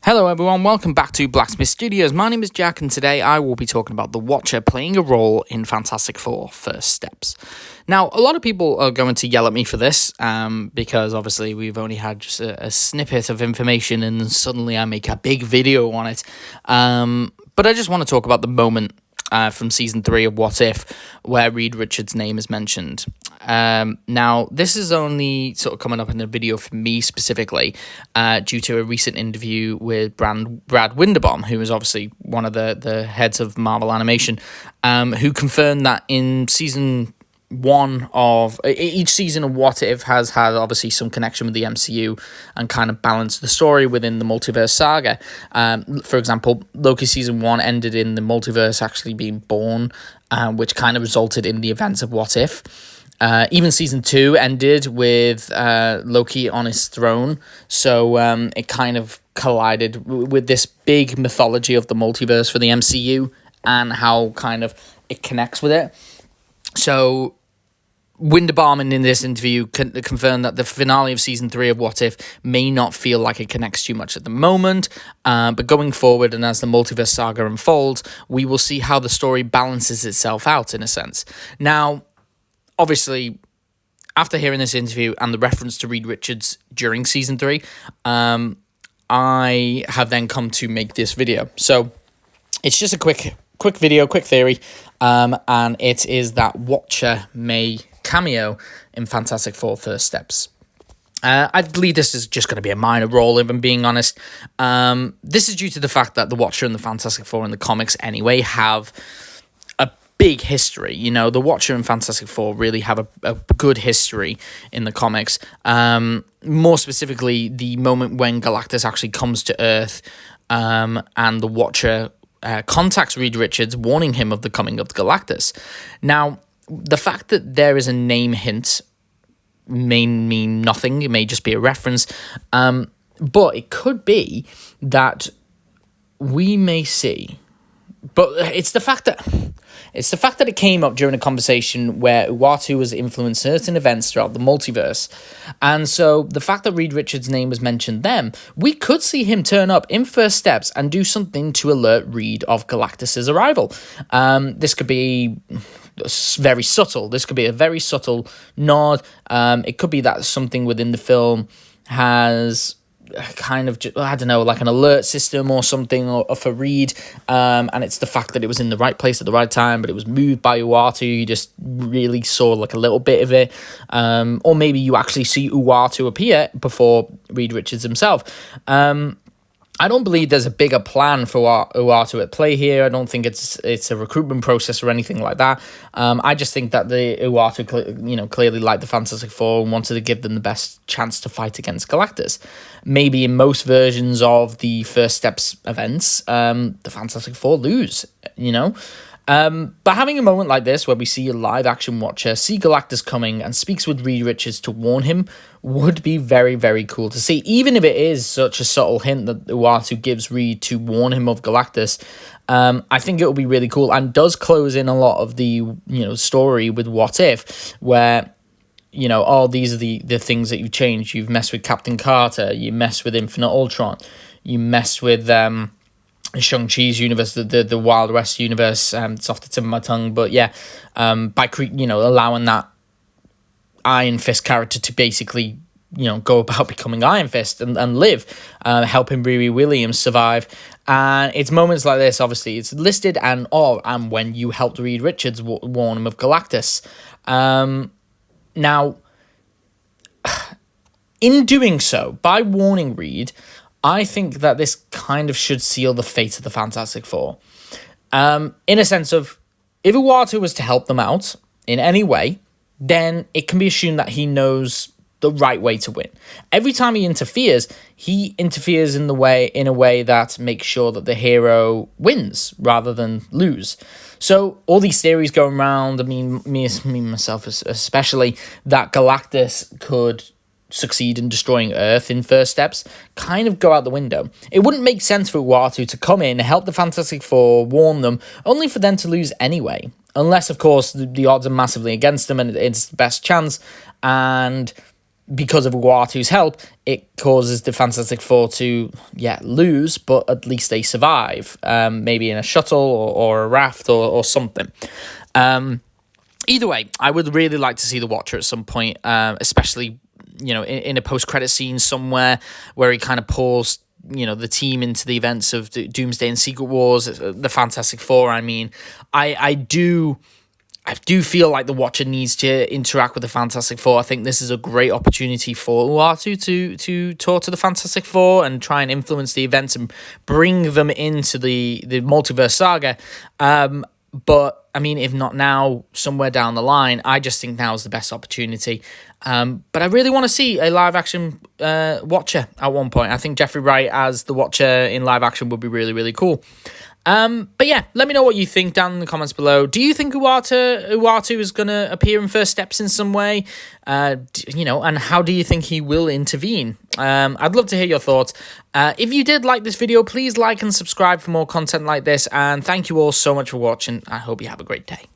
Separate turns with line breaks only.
Hello everyone, welcome back to Blacksmith Studios. My name is Jack and today I will be talking about the Watcher playing a role in Fantastic Four First Steps. Now, a lot of people are going to yell at me for this because obviously we've only had just a snippet of information and then suddenly I make a big video on it. But I just want to talk about the moment from season 3 of What If, where Reed Richards' name is mentioned. Now, this is only sort of coming up in a video for me specifically, due to a recent interview with Brad Winderbaum, who is obviously one of the heads of Marvel Animation, who confirmed that in season 1 of each season of What If has had obviously some connection with the MCU and kind of balanced the story within the multiverse saga. For example, Loki season 1 ended in the multiverse actually being born, which kind of resulted in the events of What If. Even season 2 ended with Loki on his throne, so it kind of collided with this big mythology of the multiverse for the MCU and how kind of it connects with it. So Winderbaum in this interview confirmed that the finale of season 3 of What If may not feel like it connects too much at the moment, but going forward and as the multiverse saga unfolds, we will see how the story balances itself out in a sense. Now, obviously, after hearing this interview and the reference to Reed Richards during season 3, I have then come to make this video. So it's just a quick video, quick theory, and it is that Watcher may cameo in Fantastic Four First Steps. I believe this is just going to be a minor role, if I'm being honest. This is due to the fact that the Watcher and the Fantastic Four in the comics anyway have a big history. You know, the Watcher and Fantastic Four really have a good history in the comics. More specifically, the moment when Galactus actually comes to Earth, and the Watcher contacts Reed Richards, warning him of the coming of Galactus. Now, the fact that there is a name hint may mean nothing. It may just be a reference. But it could be that we may see. But it's the fact that it came up during a conversation where Uatu has influenced certain events throughout the multiverse. And so the fact that Reed Richards' name was mentioned then, we could see him turn up in First Steps and do something to alert Reed of Galactus's arrival. This could be very subtle. This could be a very subtle nod. It could be that something within the film has kind of, I don't know, like an alert system or something or for Reed, and it's the fact that it was in the right place at the right time, but it was moved by Uatu. You just really saw like a little bit of it, or maybe you actually see Uatu appear before Reed Richards himself. I don't believe there's a bigger plan for Uatu at play here. I don't think it's a recruitment process or anything like that. I just think that the Uatu, clearly liked the Fantastic Four and wanted to give them the best chance to fight against Galactus. Maybe in most versions of the First Steps events, the Fantastic Four lose, But having a moment like this where we see a live-action Watcher see Galactus coming and speaks with Reed Richards to warn him would be very, very cool to see. Even if it is such a subtle hint that Uatu gives Reed to warn him of Galactus, I think it will be really cool and does close in a lot of the story with What If, where these are the things that you've changed. You've messed with Captain Carter, you messed with Infinite Ultron, you messed with Shang-Chi's universe, the Wild West universe. It's off the tip of my tongue, but yeah, by allowing that Iron Fist character to basically go about becoming Iron Fist and live, helping Riri Williams survive. And it's moments like this, obviously it's listed, and when you helped Reed Richards warn him of Galactus. Now, in doing so, by warning Reed, I think that this kind of should seal the fate of the Fantastic Four. In a sense of, if Uatu was to help them out in any way, then it can be assumed that he knows the right way to win. Every time he interferes in a way that makes sure that the hero wins rather than lose. So all these theories going around, I mean, me myself especially, that Galactus could succeed in destroying Earth in First Steps kind of go out the window. It wouldn't make sense for Uatu to come in, help the Fantastic Four, warn them, only for them to lose anyway. Unless, of course, the odds are massively against them and it's the best chance, and because of Uatu's help, it causes the Fantastic Four to, lose, but at least they survive, maybe in a shuttle or a raft or something. Either way, I would really like to see the Watcher at some point, especially, in a post-credit scene somewhere where he kind of pulls, the team into the events of the Doomsday and Secret Wars, the Fantastic Four. I mean, I do feel like the Watcher needs to interact with the Fantastic Four. I think this is a great opportunity for Uatu to talk to the Fantastic Four and try and influence the events and bring them into the multiverse saga. But, I mean, if not now, somewhere down the line, I just think now is the best opportunity. But I really want to see a live-action Watcher at one point. I think Jeffrey Wright as the Watcher in live-action would be really, really cool. But yeah, let me know what you think down in the comments below. Do you think Uatu is going to appear in First Steps in some way? And how do you think he will intervene? I'd love to hear your thoughts. If you did like this video, please like and subscribe for more content like this. And thank you all so much for watching. I hope you have a great day.